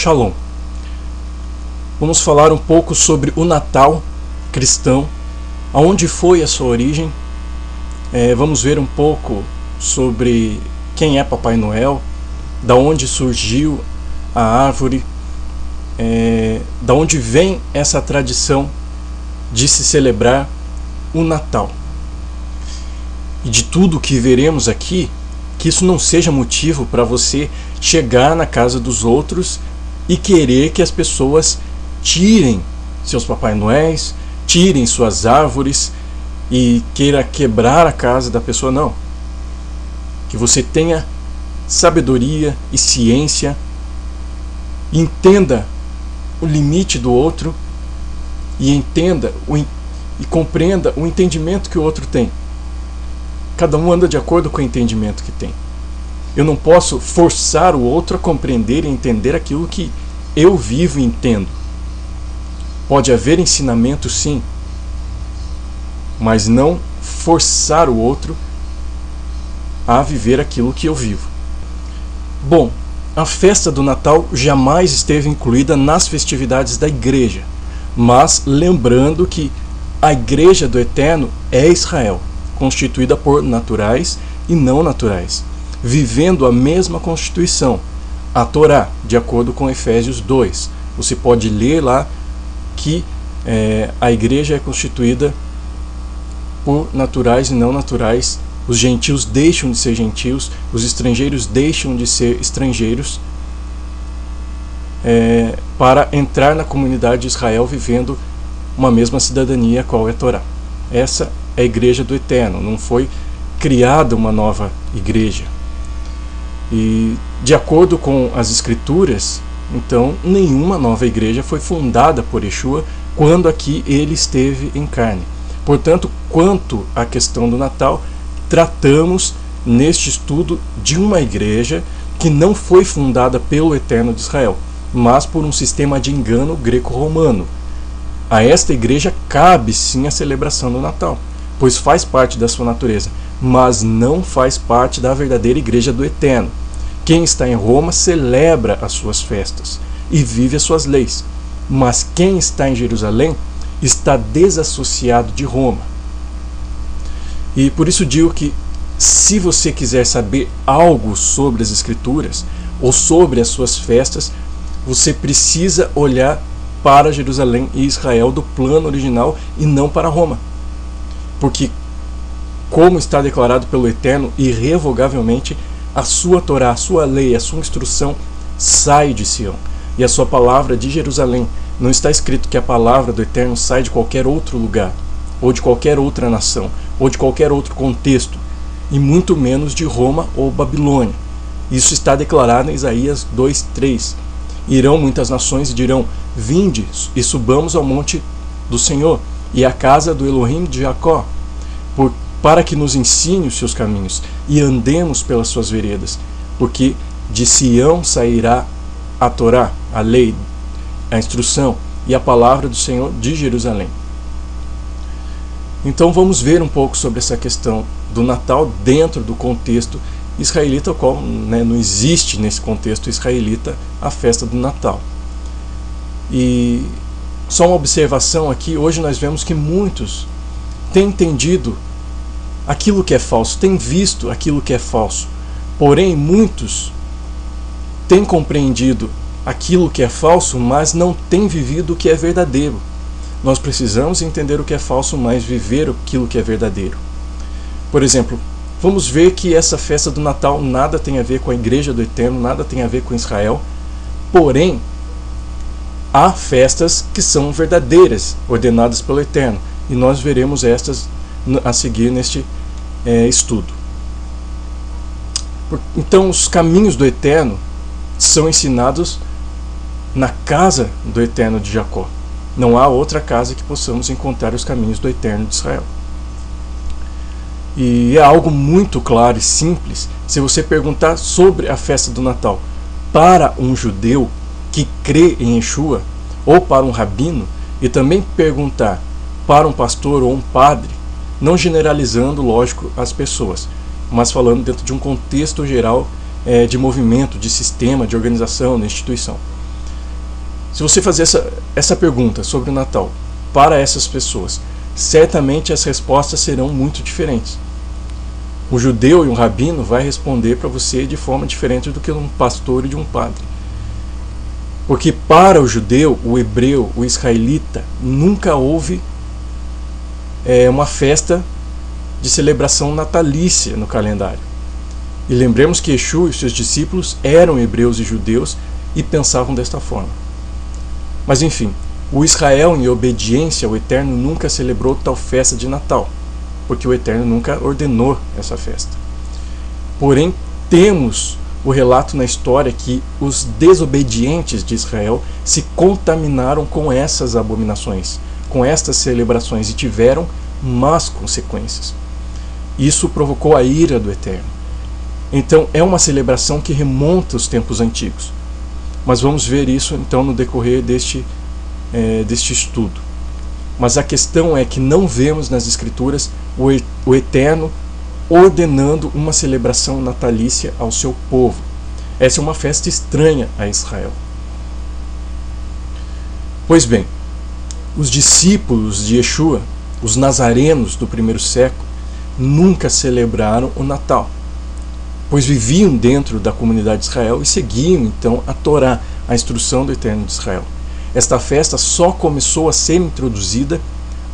Shalom. Vamos falar um pouco sobre o Natal cristão, aonde foi a sua origem. Vamos ver um pouco sobre quem é Papai Noel, da onde surgiu a árvore, da onde vem essa tradição de se celebrar o Natal. E de tudo que veremos aqui, que isso não seja motivo para você chegar na casa dos outros e querer que as pessoas tirem seus Papai Noéis, tirem suas árvores e queira quebrar a casa da pessoa, não. Que você tenha sabedoria e ciência, entenda o limite do outro e entenda e compreenda o entendimento que o outro tem. Cada um anda de acordo com o entendimento que tem. Eu não posso forçar o outro a compreender e entender aquilo que eu vivo e entendo. Pode haver ensinamento, sim, mas não forçar o outro a viver aquilo que eu vivo. Bom, a festa do Natal jamais esteve incluída nas festividades da igreja, mas lembrando que a igreja do Eterno é Israel, constituída por naturais e não naturais, vivendo a mesma constituição, a Torá, de acordo com Efésios 2. Você pode ler lá que a igreja é constituída por naturais e não naturais. Os gentios deixam de ser gentios, os estrangeiros deixam de ser estrangeiros, para entrar na comunidade de Israel vivendo uma mesma cidadania, qual é a Torá. Essa é a igreja do Eterno, não foi criada uma nova igreja. E de acordo com as escrituras, então nenhuma nova igreja foi fundada por Yeshua quando aqui ele esteve em carne. Portanto, quanto à questão do Natal, tratamos neste estudo de uma igreja que não foi fundada pelo Eterno de Israel, mas por um sistema de engano greco-romano. A esta igreja cabe sim a celebração do Natal, pois faz parte da sua natureza, mas não faz parte da verdadeira igreja do Eterno. Quem está em Roma celebra as suas festas e vive as suas leis, mas quem está em Jerusalém está desassociado de Roma. E por isso digo que, se você quiser saber algo sobre as Escrituras ou sobre as suas festas, você precisa olhar para Jerusalém e Israel do plano original e não para Roma. Porque, como está declarado pelo Eterno irrevogavelmente, a sua Torá, a sua lei, a sua instrução sai de Sião. E a sua palavra de Jerusalém. Não está escrito que a palavra do Eterno sai de qualquer outro lugar, ou de qualquer outra nação, ou de qualquer outro contexto, e muito menos de Roma ou Babilônia. Isso está declarado em Isaías 2:3. Irão muitas nações e dirão: vinde e subamos ao monte do Senhor e à casa do Elohim de Jacó, para que nos ensine os seus caminhos e andemos pelas suas veredas, porque de Sião sairá a Torá, a lei, a instrução e a palavra do Senhor de Jerusalém. Então vamos ver um pouco sobre essa questão do Natal dentro do contexto israelita, o qual não existe nesse contexto israelita a festa do Natal. E só uma observação aqui: hoje nós vemos que muitos têm entendido aquilo que é falso, têm visto aquilo que é falso, porém muitos têm compreendido aquilo que é falso, mas não têm vivido o que é verdadeiro. Nós precisamos entender o que é falso, mas viver aquilo que é verdadeiro. Por exemplo, vamos ver que essa festa do Natal nada tem a ver com a igreja do Eterno, nada tem a ver com Israel, porém há festas que são verdadeiras, ordenadas pelo Eterno, e nós veremos estas a seguir neste estudo. Então, os caminhos do Eterno são ensinados na casa do Eterno de Jacó. Não há outra casa que possamos encontrar os caminhos do Eterno de Israel. E é algo muito claro e simples se você perguntar sobre a festa do Natal para um judeu que crê em Yeshua, ou para um rabino, e também perguntar para um pastor ou um padre, não generalizando, lógico, as pessoas, mas falando dentro de um contexto geral de movimento, de sistema, de organização, de instituição. Se você fazer essa pergunta sobre o Natal para essas pessoas, certamente as respostas serão muito diferentes. Um judeu e um rabino vai responder para você de forma diferente do que um pastor e de um padre. Porque para o judeu, o hebreu, o israelita, nunca houve uma festa de celebração natalícia no calendário. E lembremos que Yeshua e seus discípulos eram hebreus e judeus e pensavam desta forma. Mas enfim, o Israel, em obediência ao Eterno, nunca celebrou tal festa de Natal, porque o Eterno nunca ordenou essa festa. Porém, temos o relato na história que os desobedientes de Israel se contaminaram com essas abominações, com estas celebrações, e tiveram más consequências. Isso provocou a ira do Eterno. Então é uma celebração que remonta aos tempos antigos. Mas vamos ver isso então no decorrer deste estudo. Mas a questão é que não vemos nas Escrituras o Eterno ordenando uma celebração natalícia ao seu povo. Essa é uma festa estranha a Israel. Pois bem, os discípulos de Yeshua, os nazarenos do primeiro século, nunca celebraram o Natal, pois viviam dentro da comunidade de Israel e seguiam então a Torá, a instrução do Eterno de Israel. Esta festa só começou a ser introduzida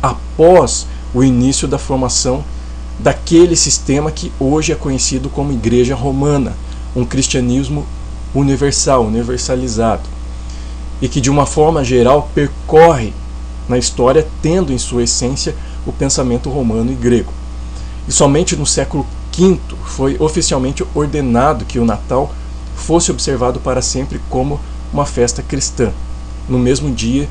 após o início da formação daquele sistema que hoje é conhecido como Igreja Romana, um cristianismo universalizado, e que de uma forma geral percorre na história, tendo em sua essência o pensamento romano e grego. E somente no século V foi oficialmente ordenado que o Natal fosse observado para sempre como uma festa cristã, no mesmo dia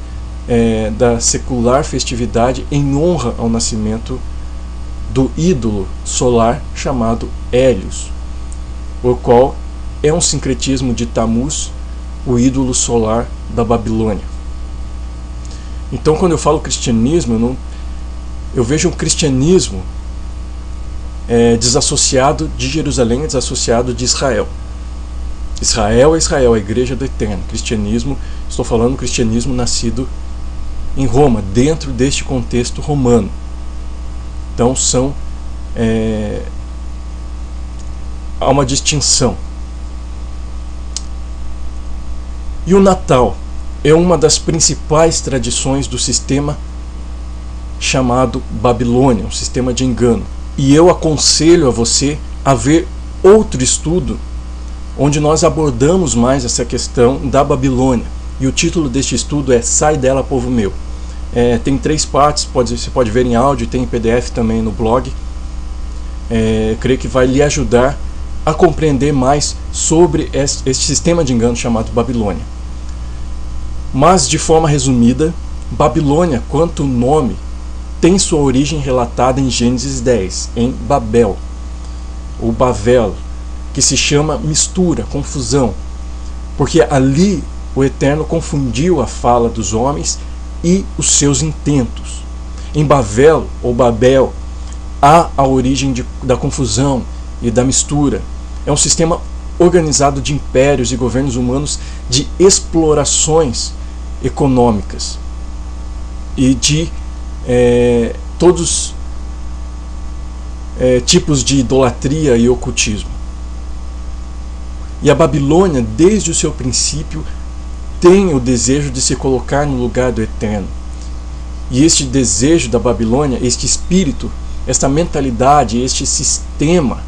da secular festividade em honra ao nascimento do ídolo solar chamado Hélios, o qual é um sincretismo de Tammuz, o ídolo solar da Babilônia. Então, quando eu falo cristianismo, eu vejo um cristianismo desassociado de Jerusalém, desassociado de Israel. Israel é Israel, a igreja do Eterno. Cristianismo, estou falando cristianismo nascido em Roma, dentro deste contexto romano. Então há uma distinção. E o Natal é uma das principais tradições do sistema chamado Babilônia, um sistema de engano. E eu aconselho a você a ver outro estudo onde nós abordamos mais essa questão da Babilônia. E o título deste estudo é Sai dela, povo meu. Tem 3 partes, você pode ver em áudio, tem em PDF também no blog. Creio que vai lhe ajudar a compreender mais sobre este sistema de engano chamado Babilônia. Mas, de forma resumida, Babilônia, quanto nome, tem sua origem relatada em Gênesis 10, em Babel, ou Bavel, que se chama mistura, confusão, porque ali o Eterno confundiu a fala dos homens e os seus intentos. Em Bavel, ou Babel, há a origem da confusão e da mistura. É um sistema organizado de impérios e governos humanos, de explorações econômicas e de todos tipos de idolatria e ocultismo. E a Babilônia, desde o seu princípio, tem o desejo de se colocar no lugar do Eterno. E este desejo da Babilônia, este espírito, esta mentalidade, este sistema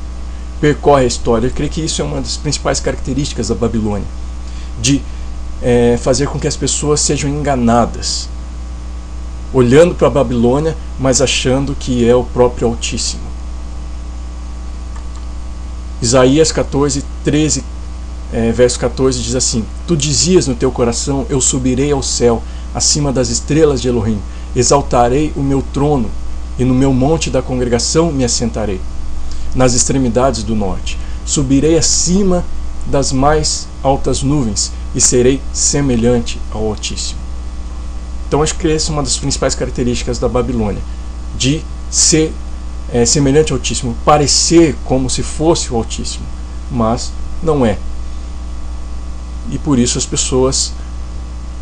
percorre a história. Eu creio que isso é uma das principais características da Babilônia, de fazer com que as pessoas sejam enganadas, olhando para a Babilônia, mas achando que é o próprio Altíssimo. Isaías 14, 13, verso 14 diz assim: Tu dizias no teu coração, eu subirei ao céu, acima das estrelas de Elohim, exaltarei o meu trono, e no meu monte da congregação me assentarei, nas extremidades do norte. Subirei acima das mais altas nuvens, e serei semelhante ao Altíssimo. Então acho que essa é uma das principais características da Babilônia, de ser semelhante ao Altíssimo, parecer como se fosse o Altíssimo, mas não é. E por isso as pessoas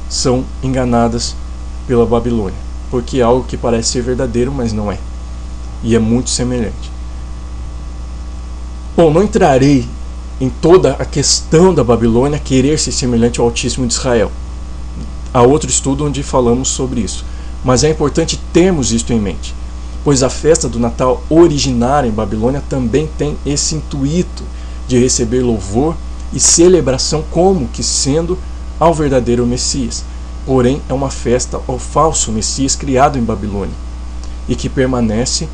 são enganadas pela Babilônia, porque é algo que parece ser verdadeiro, mas não é, e é muito semelhante. Bom, não entrarei em toda a questão da Babilônia querer ser semelhante ao Altíssimo de Israel. Há outro estudo onde falamos sobre isso, mas é importante termos isto em mente, pois a festa do Natal originária em Babilônia também tem esse intuito de receber louvor e celebração como que sendo ao verdadeiro Messias. Porém, é uma festa ao falso Messias criado em Babilônia e que permanece,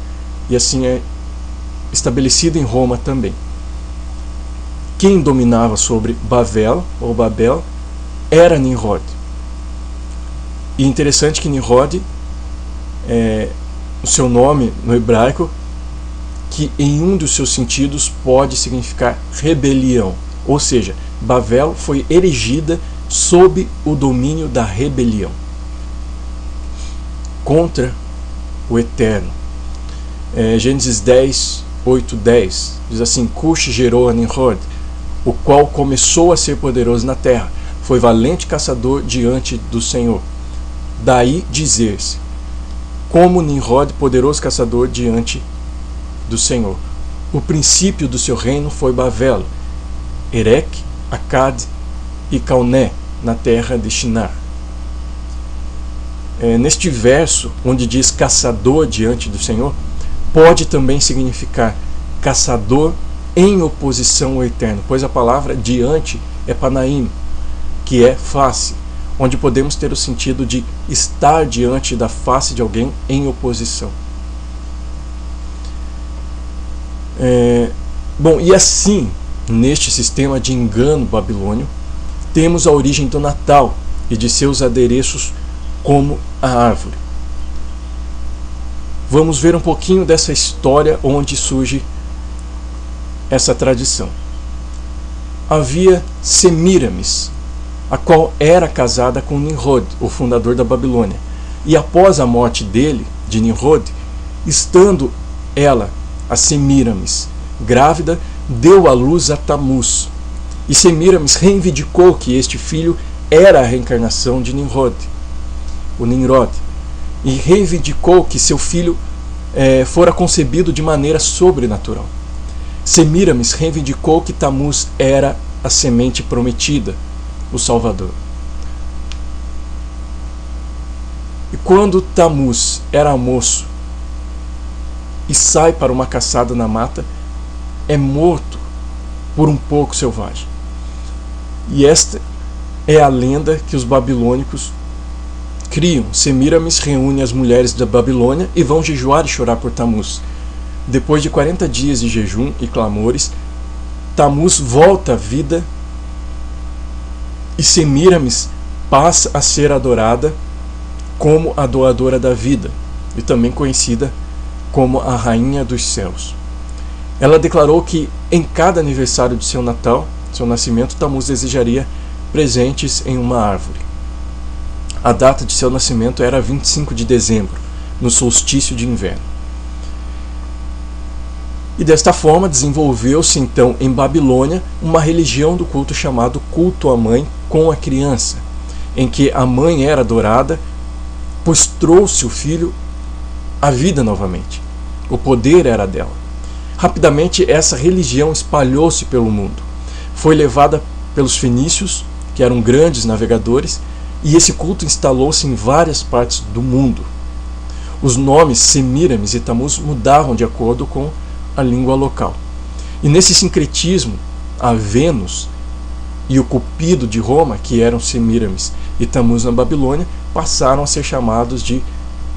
e assim é estabelecido em Roma também. Quem dominava sobre Babel era Nimrod. E interessante que Nimrod, o seu nome no hebraico, que em um dos seus sentidos pode significar rebelião. Ou seja, Babel foi erigida sob o domínio da rebelião contra o Eterno. Gênesis 10, 8, 10 diz assim: Cush gerou a Nimrod, o qual começou a ser poderoso na terra. Foi valente caçador diante do Senhor. Daí dizer-se, como Nimrod, poderoso caçador diante do Senhor. O princípio do seu reino foi Babel, Erech, Akkad e Calné, na terra de Shinar. Neste verso, onde diz caçador diante do Senhor, pode também significar caçador em oposição ao Eterno, pois a palavra diante é panaim, que é face, onde podemos ter o sentido de estar diante da face de alguém em oposição. Bom, e assim, neste sistema de engano babilônio, temos a origem do Natal e de seus adereços como a árvore. Vamos ver um pouquinho dessa história onde surge essa tradição. Havia Semíramis, a qual era casada com Nimrod, o fundador da Babilônia. E após a morte dele, de Nimrod, estando ela, a Semíramis, grávida, deu à luz a Tamuz. E Semíramis reivindicou que este filho era a reencarnação de Nimrod, o Nimrod, e reivindicou que seu filho fora concebido de maneira sobrenatural. Semíramis reivindicou que Tamuz era a semente prometida, o Salvador. E quando Tamuz era moço e sai para uma caçada na mata, é morto por um porco selvagem. E esta é a lenda que os babilônicos criam. Semíramis reúne as mulheres da Babilônia e vão jejuar e chorar por Tamuz. Depois de 40 dias de jejum e clamores, Tamuz volta à vida e Semíramis passa a ser adorada como a doadora da vida e também conhecida como a Rainha dos Céus. Ela declarou que em cada aniversário de seu Natal, seu nascimento, Tamuz desejaria presentes em uma árvore. A data de seu nascimento era 25 de dezembro, no solstício de inverno. E desta forma desenvolveu-se então em Babilônia uma religião do culto chamado culto à mãe com a criança, em que a mãe era adorada, pois trouxe o filho à vida novamente. O poder era dela. Rapidamente essa religião espalhou-se pelo mundo. Foi levada pelos fenícios, que eram grandes navegadores, e esse culto instalou-se em várias partes do mundo. Os nomes Semíramis e Tamuz mudavam de acordo com a língua local. E nesse sincretismo, a Vênus e o Cupido de Roma, que eram Semíramis e Tamuz na Babilônia, passaram a ser chamados de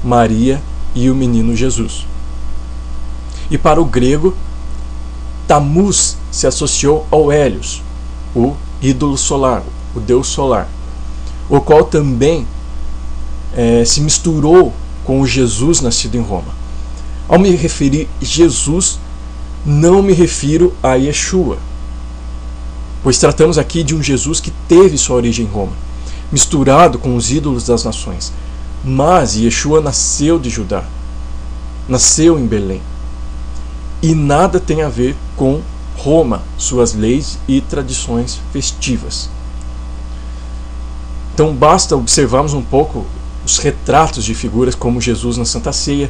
Maria e o menino Jesus. E para o grego, Tamuz se associou ao Hélios, o ídolo solar, o deus solar, o qual também se misturou com o Jesus nascido em Roma. Ao me referir a Jesus, não me refiro a Yeshua, pois tratamos aqui de um Jesus que teve sua origem em Roma, misturado com os ídolos das nações. Mas Yeshua nasceu de Judá, nasceu em Belém, e nada tem a ver com Roma, suas leis e tradições festivas. Então basta observarmos um pouco os retratos de figuras como Jesus na Santa Ceia.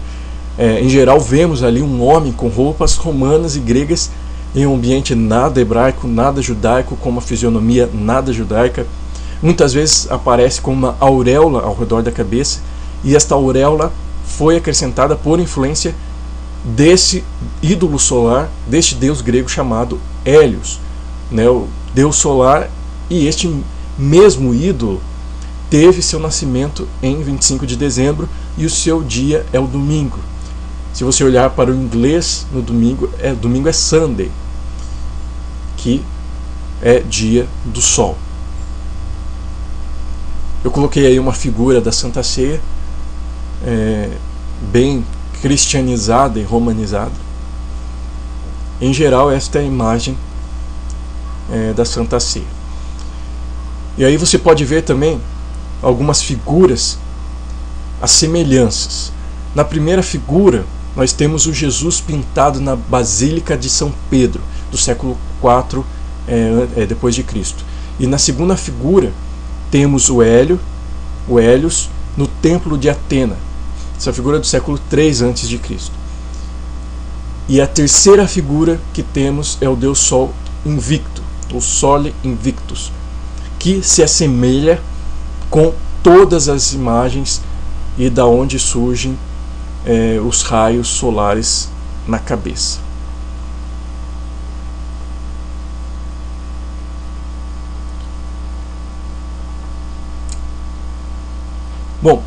Em geral vemos ali um homem com roupas romanas e gregas em um ambiente nada hebraico, nada judaico, com uma fisionomia nada judaica. Muitas vezes aparece com uma auréola ao redor da cabeça, e esta auréola foi acrescentada por influência desse ídolo solar, deste deus grego chamado Hélios, né, o deus solar. E este mesmo ídolo teve seu nascimento em 25 de dezembro e o seu dia é o domingo. Se você olhar para o inglês, no domingo é Sunday, que é dia do sol. Eu coloquei aí uma figura da Santa Ceia, bem cristianizada e romanizada. Em geral, esta é a imagem da Santa Ceia. E aí você pode ver também algumas figuras, as semelhanças. Na primeira figura, nós temos o Jesus pintado na Basílica de São Pedro, do século IV depois de Cristo. E na segunda figura, temos o Hélios, no Templo de Atena. Essa figura é do século III a.C. E a terceira figura que temos é o Deus Sol invicto, o Sole Invictus, que se assemelha com todas as imagens e da onde surgem os raios solares na cabeça. Bom,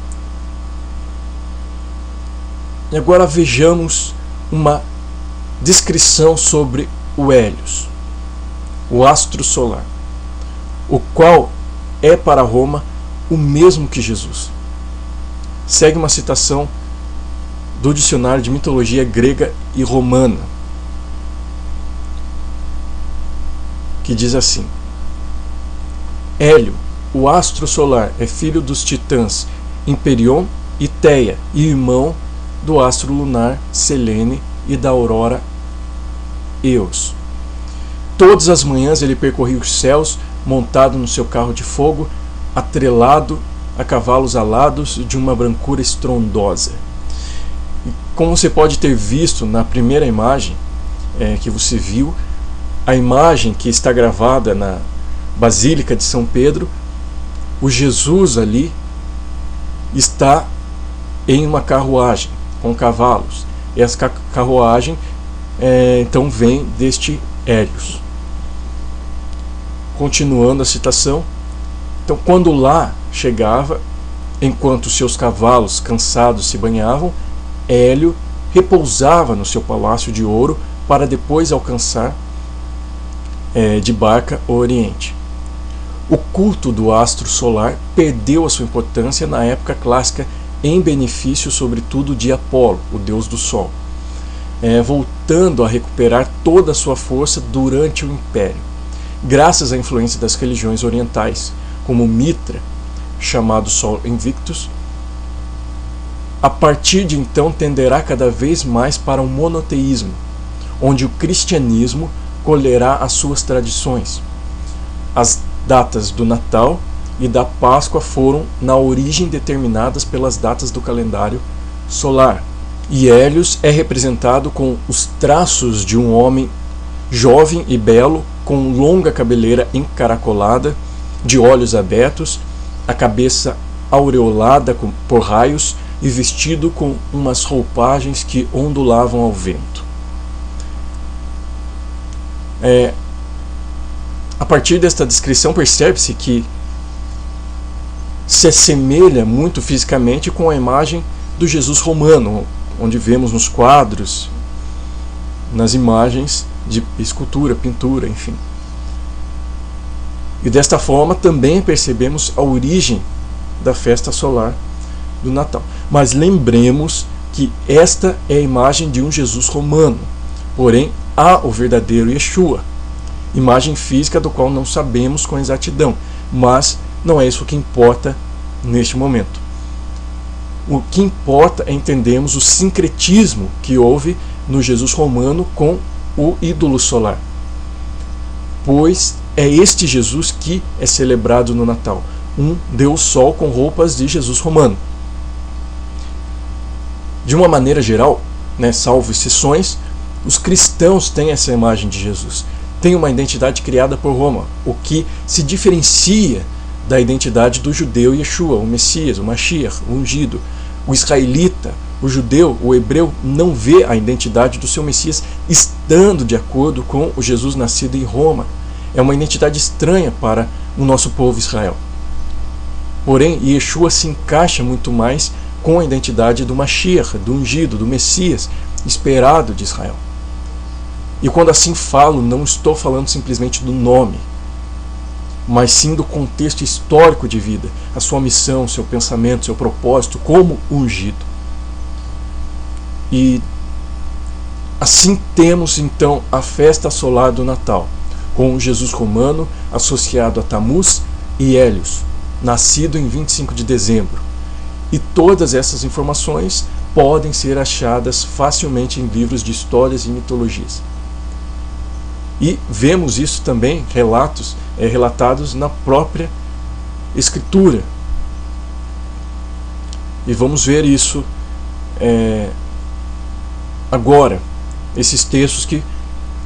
e agora vejamos uma descrição sobre o Hélios, o astro solar, o qual é para Roma o mesmo que Jesus. Segue uma citação do dicionário de mitologia grega e romana, que diz assim: Hélio, o astro solar, é filho dos titãs Imperion e Teia, e irmão do astro lunar Selene e da aurora Eos. Todas as manhãs ele percorria os céus montado no seu carro de fogo, atrelado a cavalos alados de uma brancura estrondosa. E como você pode ter visto na primeira imagem que você viu, a imagem que está gravada na Basílica de São Pedro, o Jesus ali está em uma carruagem com cavalos. E essa carruagem então vem deste Hélios. Continuando a citação, então quando lá chegava, enquanto seus cavalos cansados se banhavam, Hélio repousava no seu palácio de ouro para depois alcançar de barca o Oriente. O culto do astro solar perdeu a sua importância na época clássica em benefício sobretudo de Apolo, o deus do sol, voltando a recuperar toda a sua força durante o Império, graças à influência das religiões orientais, como Mitra, chamado Sol Invictus. A partir de então tenderá cada vez mais para um monoteísmo, onde o cristianismo colherá as suas tradições. As datas do Natal e da Páscoa foram, na origem, determinadas pelas datas do calendário solar. E Hélios é representado com os traços de um homem jovem e belo, com longa cabeleira encaracolada, de olhos abertos, a cabeça aureolada por raios e vestido com umas roupagens que ondulavam ao vento. A partir desta descrição percebe-se que se assemelha muito fisicamente com a imagem do Jesus romano, onde vemos nos quadros, nas imagens de escultura, pintura, enfim. E desta forma também percebemos a origem da festa solar do Natal. Mas lembremos que esta é a imagem de um Jesus romano, porém há o verdadeiro Yeshua, imagem física do qual não sabemos com exatidão, mas não é isso que importa neste momento. O que importa é entendermos o sincretismo que houve no Jesus romano com o ídolo solar, pois é este Jesus que é celebrado no Natal, um Deus Sol com roupas de Jesus romano. De uma maneira geral, salvo exceções, os cristãos têm essa imagem de Jesus. Tem uma identidade criada por Roma, o que se diferencia da identidade do judeu Yeshua, o Messias, o Mashiach, o ungido. O israelita, o judeu, o hebreu não vê a identidade do seu Messias estando de acordo com o Jesus nascido em Roma. É uma identidade estranha para o nosso povo Israel. Porém, Yeshua se encaixa muito mais com a identidade do Mashiach, do ungido, do Messias, esperado de Israel. E quando assim falo, não estou falando simplesmente do nome, mas sim do contexto histórico de vida, a sua missão, seu pensamento, seu propósito como ungido. E assim temos então a festa solar do Natal, com o Jesus romano associado a Tammuz e Hélios, nascido em 25 de dezembro. E todas essas informações podem ser achadas facilmente em livros de histórias e mitologias. E vemos isso também relatados na própria Escritura. E vamos ver isso agora, esses textos que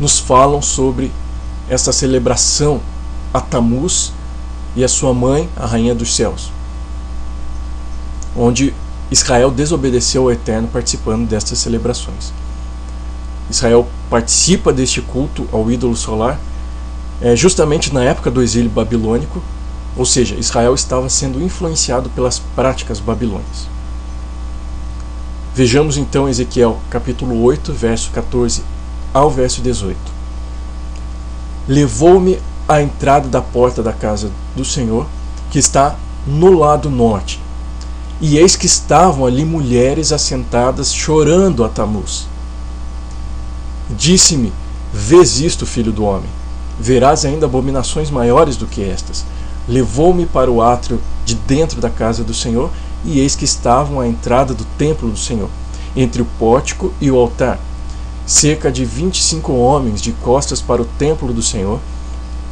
nos falam sobre essa celebração a Tammuz e a sua mãe, a Rainha dos Céus, onde Israel desobedeceu ao Eterno participando destas celebrações. Israel participa deste culto ao ídolo solar justamente na época do exílio babilônico, ou seja, Israel estava sendo influenciado pelas práticas babilônicas. Vejamos então Ezequiel capítulo 8, verso 14 ao verso 18. Levou-me à entrada da porta da casa do Senhor, que está no lado norte, e eis que estavam ali mulheres assentadas chorando a Tammuz. Disse-me: vês isto, filho do homem? Verás ainda abominações maiores do que estas. Levou-me para o átrio de dentro da casa do Senhor, e eis que estavam à entrada do templo do Senhor, entre o pórtico e o altar, cerca de 25 homens de costas para o templo do Senhor,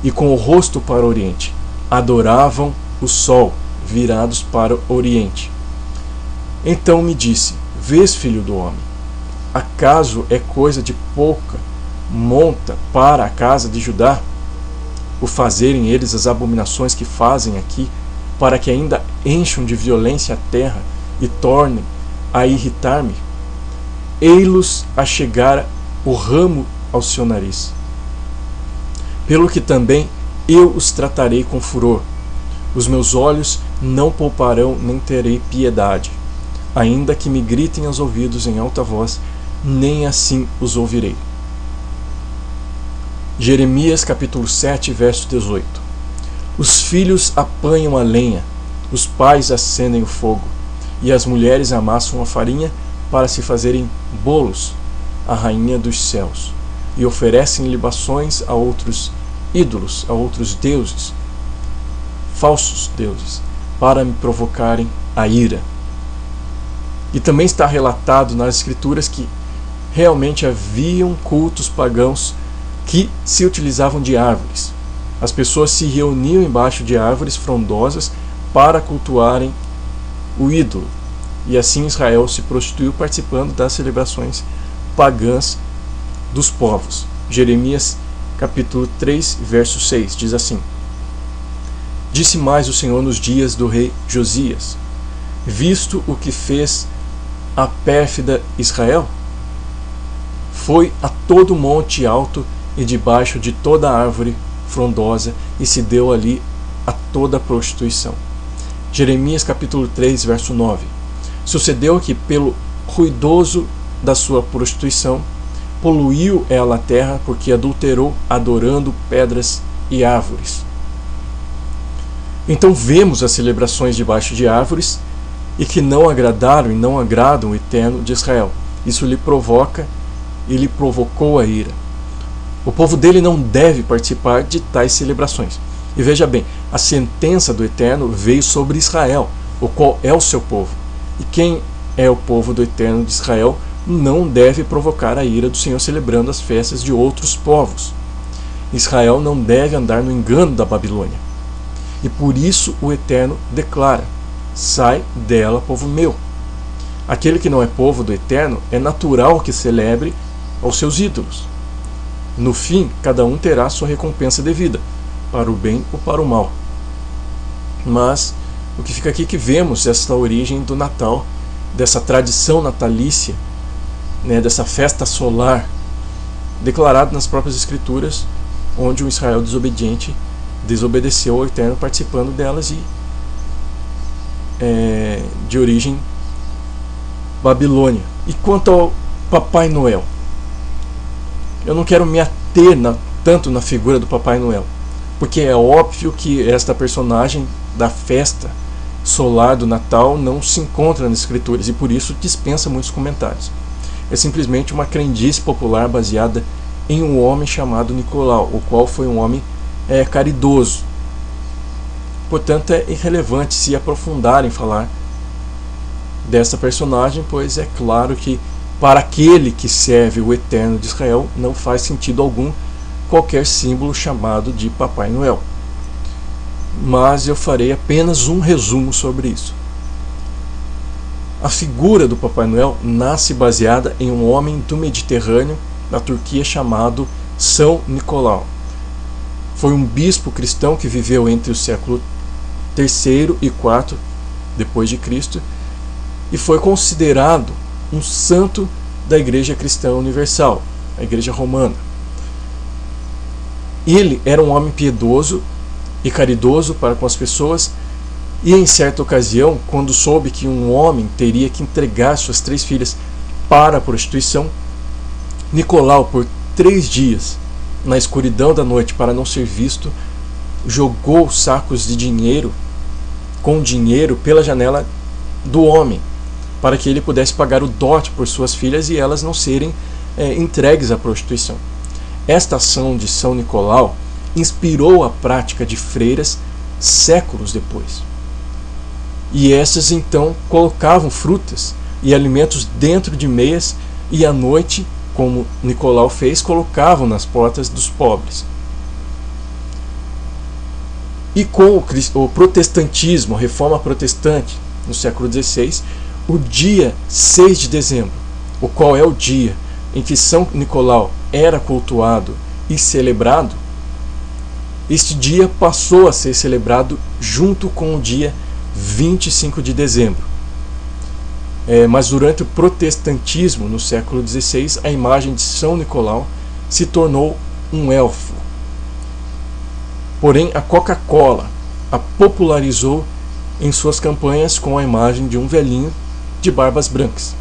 e com o rosto para o oriente. Adoravam o sol, virados para o oriente. Então me disse: vês, filho do homem? Acaso é coisa de pouca monta para a casa de Judá o fazerem eles as abominações que fazem aqui, para que ainda encham de violência a terra e tornem a irritar-me? Ei-los a chegar o ramo ao seu nariz. Pelo que também eu os tratarei com furor. Os meus olhos não pouparão, nem terei piedade. Ainda que me gritem aos ouvidos em alta voz, nem assim os ouvirei. Jeremias capítulo 7, verso 18. Os filhos apanham a lenha, os pais acendem o fogo, e as mulheres amassam a farinha para se fazerem bolos à Rainha dos Céus, e oferecem libações a outros ídolos, a outros deuses, falsos deuses, para me provocarem a ira. E também está relatado nas Escrituras que realmente haviam cultos pagãos que se utilizavam de árvores. As pessoas se reuniam embaixo de árvores frondosas para cultuarem o ídolo. E assim Israel se prostituiu participando das celebrações pagãs dos povos. Jeremias capítulo 3, verso 6 diz assim: Disse mais o Senhor nos dias do rei Josias: visto o que fez a pérfida Israel? Foi a todo monte alto e debaixo de toda árvore frondosa, e se deu ali a toda prostituição. Jeremias capítulo 3, verso 9. Sucedeu que pelo ruidoso da sua prostituição poluiu ela a terra, porque adulterou adorando pedras e árvores. Então vemos as celebrações debaixo de árvores e que não agradaram e não agradam o Eterno de Israel. Isso lhe provoca e lhe provocou a ira. O povo dele não deve participar de tais celebrações. E veja bem, a sentença do Eterno veio sobre Israel, o qual é o seu povo. E quem é o povo do Eterno de Israel não deve provocar a ira do Senhor celebrando as festas de outros povos. Israel não deve andar no engano da Babilônia. E por isso o Eterno declara: sai dela, povo meu. Aquele que não é povo do Eterno é natural que celebre aos seus ídolos. No fim, cada um terá sua recompensa devida, para o bem ou para o mal. Mas o que fica aqui é que vemos essa origem do Natal, dessa tradição natalícia, né, dessa festa solar, declarado nas próprias Escrituras, onde o Israel desobediente desobedeceu ao Eterno participando delas, e de origem babilônia. E quanto ao Papai Noel, eu não quero me ater tanto na figura do Papai Noel, porque é óbvio que esta personagem da festa solar do Natal não se encontra nas Escrituras e por isso dispensa muitos comentários. É simplesmente uma crendice popular baseada em um homem chamado Nicolau, o qual foi um homem caridoso. Portanto, é irrelevante se aprofundar em falar dessa personagem, pois é claro que para aquele que serve o Eterno de Israel não faz sentido algum qualquer símbolo chamado de Papai Noel. Mas eu farei apenas um resumo sobre isso. A figura do Papai Noel nasce baseada em um homem do Mediterrâneo, da Turquia, chamado São Nicolau. Foi um bispo cristão que viveu entre o século III e IV depois de Cristo e foi considerado um santo da Igreja Cristã Universal, a Igreja Romana. Ele era um homem piedoso e caridoso para com as pessoas, e em certa ocasião, quando soube que um homem teria que entregar suas 3 filhas para a prostituição, Nicolau, por 3 dias, na escuridão da noite, para não ser visto, jogou sacos de dinheiro, com dinheiro, pela janela do homem, para que ele pudesse pagar o dote por suas filhas e elas não serem entregues à prostituição. Esta ação de São Nicolau inspirou a prática de freiras séculos depois. E essas então colocavam frutas e alimentos dentro de meias e à noite, como Nicolau fez, colocavam nas portas dos pobres. E com o protestantismo, a reforma protestante, no século XVI, o dia 6 de dezembro, o qual é o dia em que São Nicolau era cultuado e celebrado, este dia passou a ser celebrado junto com o dia 25 de dezembro. Mas durante o protestantismo, no século XVI, a imagem de São Nicolau se tornou um elfo. Porém, a Coca-Cola a popularizou em suas campanhas com a imagem de um velhinho de barbas brancas.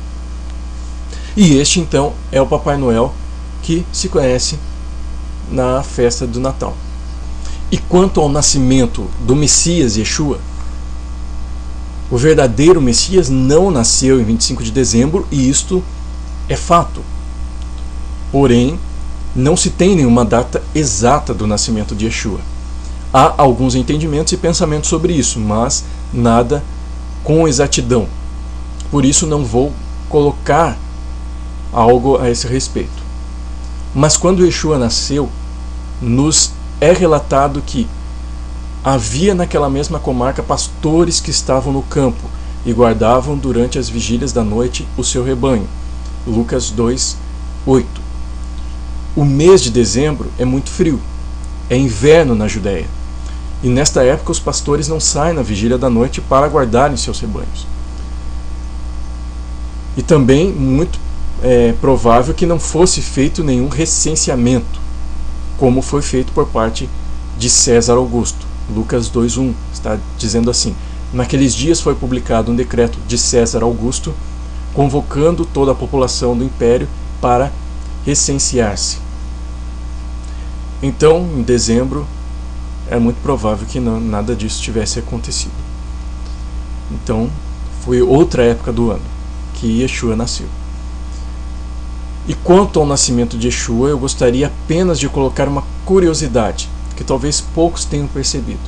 E este, então, é o Papai Noel que se conhece na festa do Natal. E quanto ao nascimento do Messias Yeshua, o verdadeiro Messias não nasceu em 25 de dezembro, e isto é fato. Porém, não se tem nenhuma data exata do nascimento de Yeshua. Há alguns entendimentos e pensamentos sobre isso, mas nada com exatidão. Por isso não vou colocar algo a esse respeito. Mas quando Yeshua nasceu, nos é relatado que havia naquela mesma comarca pastores que estavam no campo e guardavam durante as vigílias da noite o seu rebanho. Lucas 2:8. O mês de dezembro é muito frio, é inverno na Judéia, e nesta época os pastores não saem na vigília da noite para guardarem seus rebanhos. E também muito provável que não fosse feito nenhum recenseamento, como foi feito por parte de César Augusto. Lucas 2:1 está dizendo assim: naqueles dias foi publicado um decreto de César Augusto, convocando toda a população do império para recensear-se. Então, em dezembro, é muito provável que nada disso tivesse acontecido. Então, foi outra época do ano que Yeshua nasceu. E quanto ao nascimento de Yeshua, eu gostaria apenas de colocar uma curiosidade, que talvez poucos tenham percebido.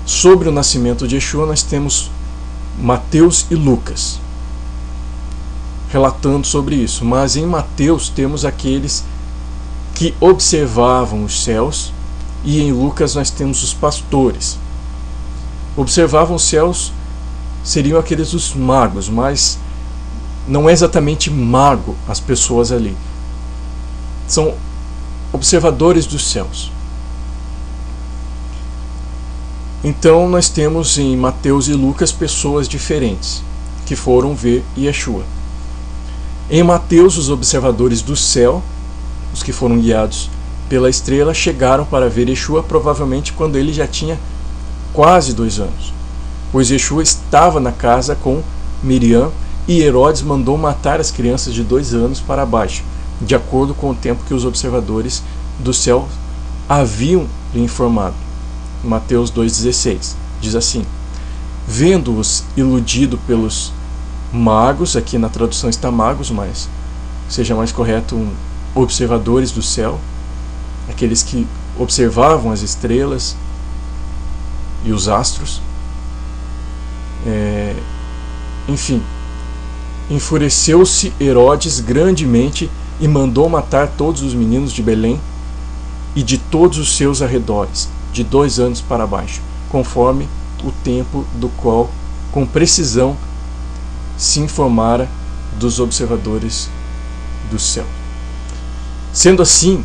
Sobre o nascimento de Yeshua, nós temos Mateus e Lucas relatando sobre isso, mas em Mateus temos aqueles que observavam os céus e em Lucas nós temos os pastores. Observavam os céus, seriam aqueles os magos, mas não é exatamente mago as pessoas ali. São observadores dos céus. Então nós temos em Mateus e Lucas pessoas diferentes que foram ver Yeshua. Em Mateus, os observadores do céu, os que foram guiados pela estrela, chegaram para ver Yeshua provavelmente quando ele já tinha quase 2 anos, pois Yeshua estava na casa com Miriam e Herodes mandou matar as crianças de 2 anos para baixo, de acordo com o tempo que os observadores do céu haviam lhe informado. Mateus 2,16 diz assim: vendo-os iludido pelos magos, aqui na tradução está magos, mas seja mais correto observadores do céu, aqueles que observavam as estrelas e os astros, enfim, enfureceu-se Herodes grandemente e mandou matar todos os meninos de Belém e de todos os seus arredores, de 2 anos para baixo, conforme o tempo do qual, com precisão, se informara dos observadores do céu. Sendo assim,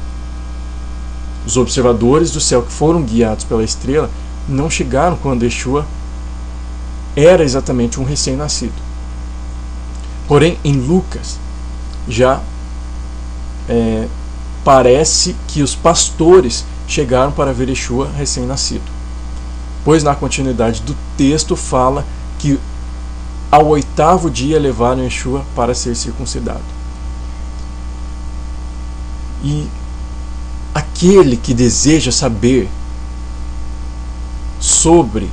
os observadores do céu que foram guiados pela estrela não chegaram quando Yeshua era exatamente um recém-nascido. Porém, em Lucas, já parece que os pastores chegaram para ver Yeshua recém-nascido, pois na continuidade do texto fala que ao 8º dia levaram Yeshua para ser circuncidado. E aquele que deseja saber sobre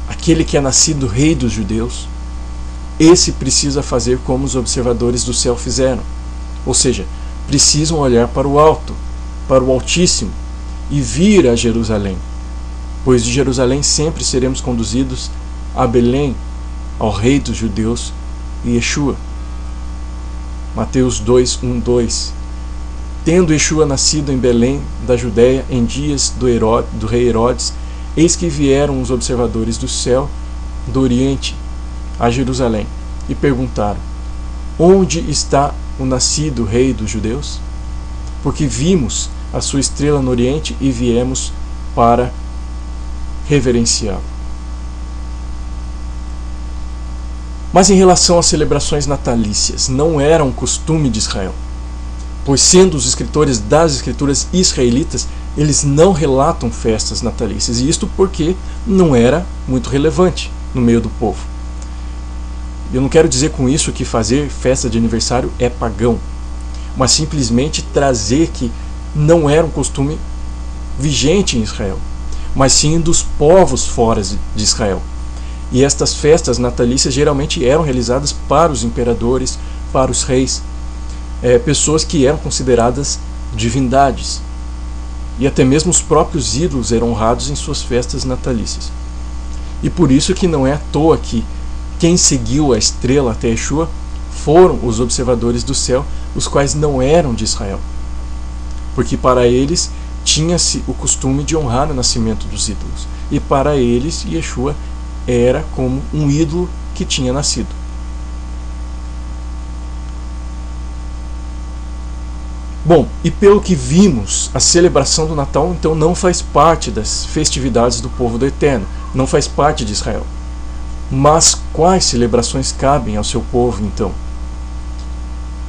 aquele que é nascido rei dos judeus, esse precisa fazer como os observadores do céu fizeram, ou seja, precisam olhar para o alto, para o Altíssimo, e vir a Jerusalém, pois de Jerusalém sempre seremos conduzidos a Belém, ao rei dos judeus, Yeshua. Mateus 2:1-2. Tendo Yeshua nascido em Belém da Judéia em dias do rei Herodes, eis que vieram os observadores do céu do Oriente a Jerusalém e perguntaram: onde está o nascido rei dos judeus? Porque vimos a sua estrela no Oriente e viemos para reverenciá-lo. Mas em relação às celebrações natalícias, não era um costume de Israel, pois sendo os escritores das escrituras israelitas, eles não relatam festas natalícias, e isto porque não era muito relevante no meio do povo. Eu não quero dizer com isso que fazer festa de aniversário é pagão, mas simplesmente trazer que não era um costume vigente em Israel, mas sim dos povos fora de Israel. E estas festas natalícias geralmente eram realizadas para os imperadores, para os reis, pessoas que eram consideradas divindades. E até mesmo os próprios ídolos eram honrados em suas festas natalícias. E por isso que não é à toa que quem seguiu a estrela até Yeshua foram os observadores do céu, os quais não eram de Israel. Porque para eles tinha-se o costume de honrar o nascimento dos ídolos. E para eles, Yeshua era como um ídolo que tinha nascido. Bom, e pelo que vimos, a celebração do Natal então não faz parte das festividades do povo do Eterno, não faz parte de Israel. Mas quais celebrações cabem ao seu povo então?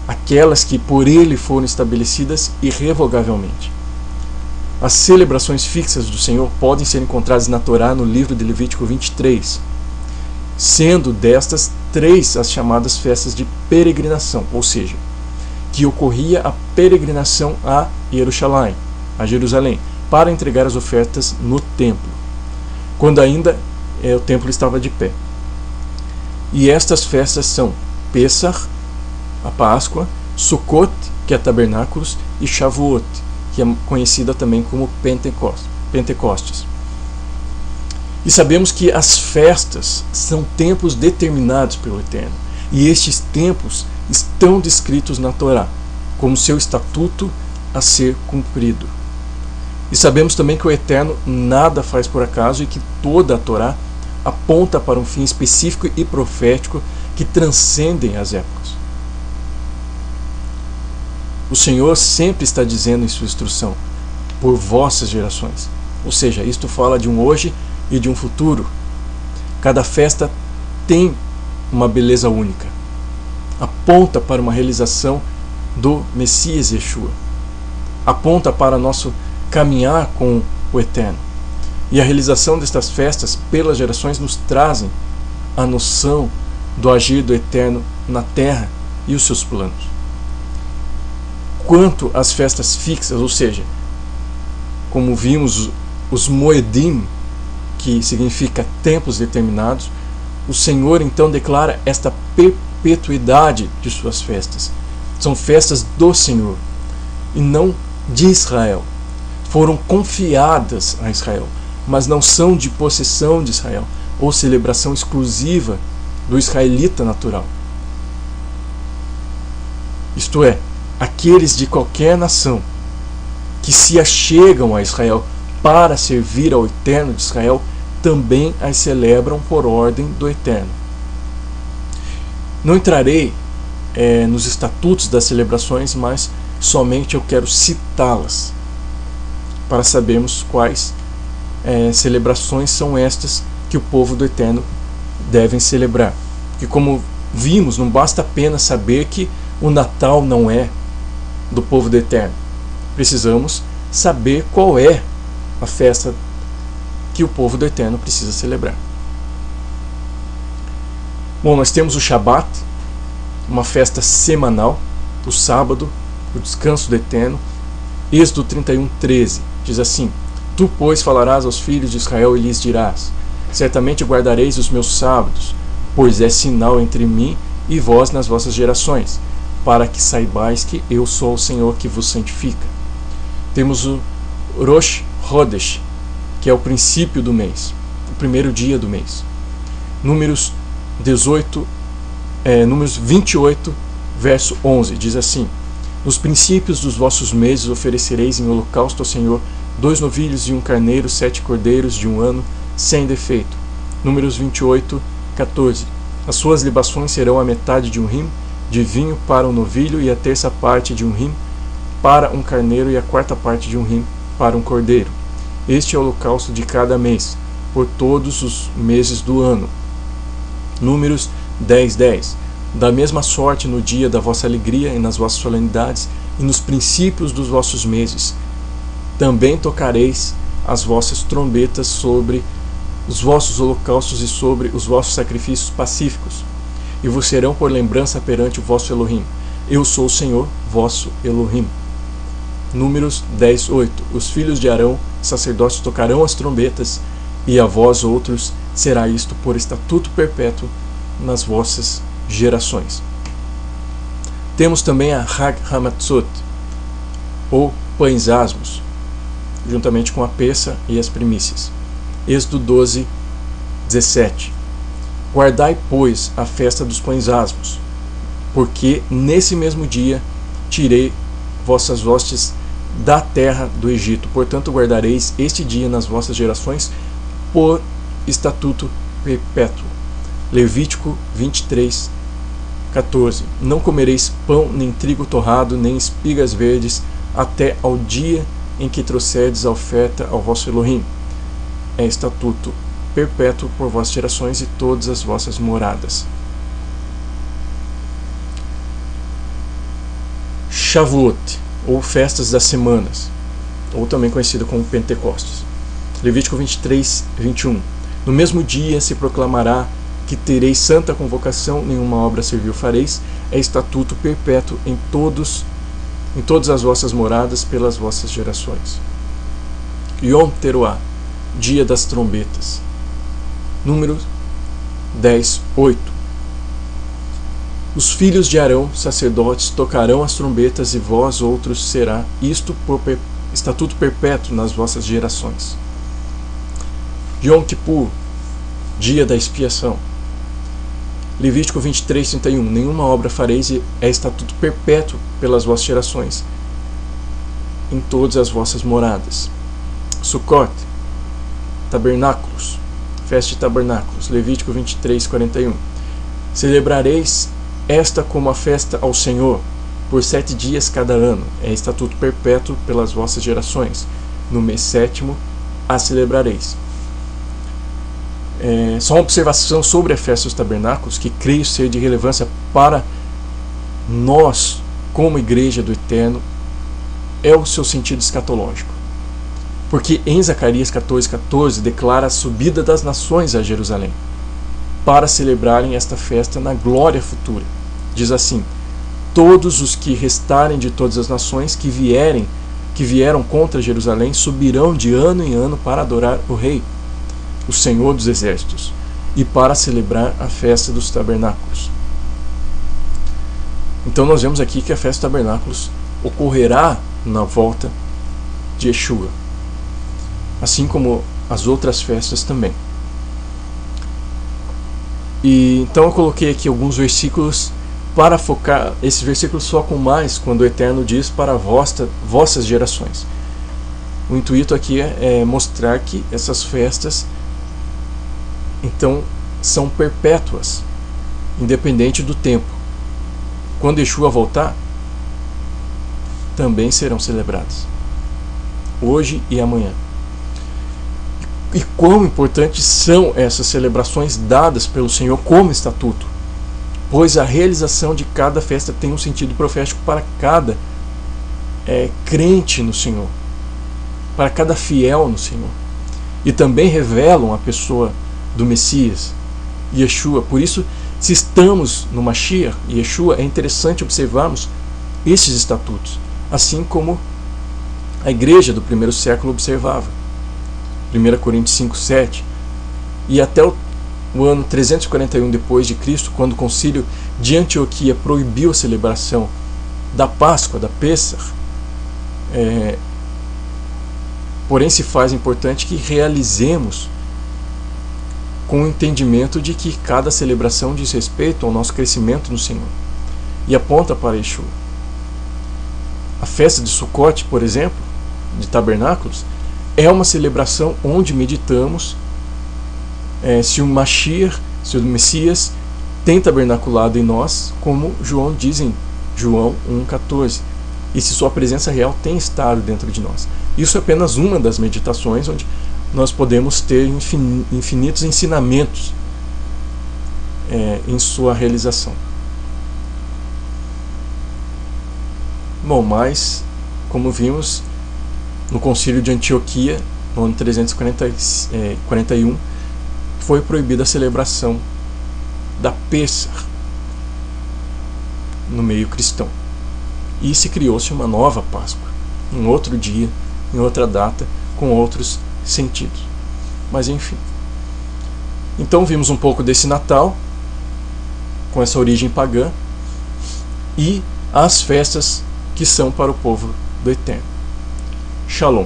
Aquelas que por ele foram estabelecidas irrevogavelmente. As celebrações fixas do Senhor podem ser encontradas na Torá no livro de Levítico 23, sendo destas 3 as chamadas festas de peregrinação, ou seja, que ocorria a peregrinação a Jerusalém, para entregar as ofertas no templo, quando ainda o templo estava de pé. E estas festas são Pessach, a Páscoa, Sukkot, que é Tabernáculos, e Shavuot, que é conhecida também como Pentecostes. E sabemos que as festas são tempos determinados pelo Eterno, e estes tempos estão descritos na Torá, como seu estatuto a ser cumprido. E sabemos também que o Eterno nada faz por acaso e que toda a Torá aponta para um fim específico e profético que transcendem as épocas. O Senhor sempre está dizendo em sua instrução, por vossas gerações. Ou seja, isto fala de um hoje e de um futuro. Cada festa tem uma beleza única. Aponta para uma realização do Messias Yeshua. Aponta para nosso caminhar com o Eterno. E a realização destas festas pelas gerações nos trazem a noção do agir do Eterno na terra e os seus planos. Quanto às festas fixas, ou seja, como vimos os Moedim, que significa tempos determinados, o Senhor então declara esta perpetuidade de suas festas. São festas do Senhor e não de Israel. Foram confiadas a Israel, mas não são de possessão de Israel ou celebração exclusiva do israelita natural. Isto é, aqueles de qualquer nação que se achegam a Israel para servir ao Eterno de Israel também as celebram por ordem do Eterno. Não entrarei nos estatutos das celebrações, mas somente eu quero citá-las para sabermos quais celebrações são estas que o povo do Eterno devem celebrar. Porque, como vimos, não basta apenas saber que o Natal não é do povo do Eterno. Precisamos saber qual é a festa que o povo do Eterno precisa celebrar. Bom, nós temos o Shabat, uma festa semanal, o sábado, o descanso do Eterno. Êxodo 31:13 diz assim: Tu, pois, falarás aos filhos de Israel e lhes dirás: Certamente guardareis os meus sábados, pois é sinal entre mim e vós nas vossas gerações, para que saibais que eu sou o Senhor que vos santifica. Temos o Rosh Chodesh, que é o princípio do mês, o primeiro dia do mês. Números 28, verso 11, diz assim: Nos princípios dos vossos meses oferecereis em holocausto ao Senhor 2 novilhos e 1 carneiro, 7 cordeiros de 1 ano, sem defeito. Números 28, 14. As suas libações serão a metade de 1 rim de vinho para um novilho, e a terça parte de 1 rim para um carneiro, e a quarta parte de 1 rim para um cordeiro. Este é o holocausto de cada mês, por todos os meses do ano. Números 10:10. Da mesma sorte no dia da vossa alegria e nas vossas solenidades e nos princípios dos vossos meses. Também tocareis as vossas trombetas sobre os vossos holocaustos e sobre os vossos sacrifícios pacíficos, e vos serão por lembrança perante o vosso Elohim. Eu sou o Senhor, vosso Elohim. Números 10:8. Os filhos de Arão, sacerdotes, tocarão as trombetas, e a vós outros será isto por estatuto perpétuo nas vossas gerações. Temos também a Hag Hamatzot, ou pães asmos, juntamente com a peça e as primícias. Êxodo 12:17. Guardai, pois, a festa dos pães asmos, porque nesse mesmo dia tirei vossas hostes da terra do Egito. Portanto, guardareis este dia nas vossas gerações por estatuto perpétuo. Levítico 23:14. Não comereis pão, nem trigo torrado, nem espigas verdes, até ao dia em que trouxerdes a oferta ao vosso Elohim. É estatuto perpétuo por vossas gerações e todas as vossas moradas. Shavuot, ou festas das semanas, ou também conhecido como Pentecostes. Levítico 23:21. No mesmo dia se proclamará que tereis santa convocação, nenhuma obra servil fareis, é estatuto perpétuo em todas as vossas moradas pelas vossas gerações. Yom Teruah, dia das trombetas. Número 10:8. Os filhos de Arão, sacerdotes, tocarão as trombetas, e vós outros será isto por estatuto perpétuo nas vossas gerações. Yom Kippur, dia da expiação. Levítico 23:31. Nenhuma obra fareis, e é estatuto perpétuo pelas vossas gerações, em todas as vossas moradas. Sukkot, tabernáculos, festa de tabernáculos, Levítico 23, 41. Celebrareis esta como a festa ao Senhor, por 7 dias cada ano, é estatuto perpétuo pelas vossas gerações. No mês 7º a celebrareis. Só uma observação sobre a festa dos tabernáculos, que creio ser de relevância para nós, como Igreja do Eterno, é o seu sentido escatológico. Porque em Zacarias 14:14 declara a subida das nações a Jerusalém, para celebrarem esta festa na glória futura. Diz assim: todos os que restarem de todas as nações que vieram contra Jerusalém subirão de ano em ano para adorar o Rei, o Senhor dos Exércitos, e para celebrar a festa dos tabernáculos. Então nós vemos aqui que a festa dos tabernáculos ocorrerá na volta de Yeshua, assim como as outras festas também. E então eu coloquei aqui alguns versículos para focar. Esses versículos focam mais quando o Eterno diz para vossas gerações. O intuito aqui é mostrar que essas festas então são perpétuas, independente do tempo. Quando Yeshua voltar, também serão celebradas, hoje e amanhã. E quão importantes são essas celebrações dadas pelo Senhor como estatuto, pois a realização de cada festa tem um sentido profético para cada crente no Senhor, para cada fiel no Senhor, e também revelam a pessoa do Messias, Yeshua. Por isso, se estamos no Mashiach, Yeshua, é interessante observarmos esses estatutos, assim como a igreja do primeiro século observava. 1 Coríntios 5:7, e até o ano 341 depois de Cristo, quando o concílio de Antioquia proibiu a celebração da Páscoa, da Pêssar, porém se faz importante que realizemos com o entendimento de que cada celebração diz respeito ao nosso crescimento no Senhor e aponta para Yeshua. A festa de Sukkot, por exemplo, de tabernáculos, é uma celebração onde meditamos se o Mashiach, se o Messias tem tabernaculado em nós, como João diz em João 1,14, e se sua presença real tem estado dentro de nós. Isso é apenas uma das meditações onde nós podemos ter infinitos ensinamentos em sua realização. Bom, mas, como vimos, no concílio de Antioquia, no ano 341, foi proibida a celebração da Pêssar no meio cristão. E se criou-se uma nova Páscoa, em outro dia, em outra data, com outros sentidos. Mas enfim. Então vimos um pouco desse Natal, com essa origem pagã, e as festas que são para o povo do Eterno. Shalom.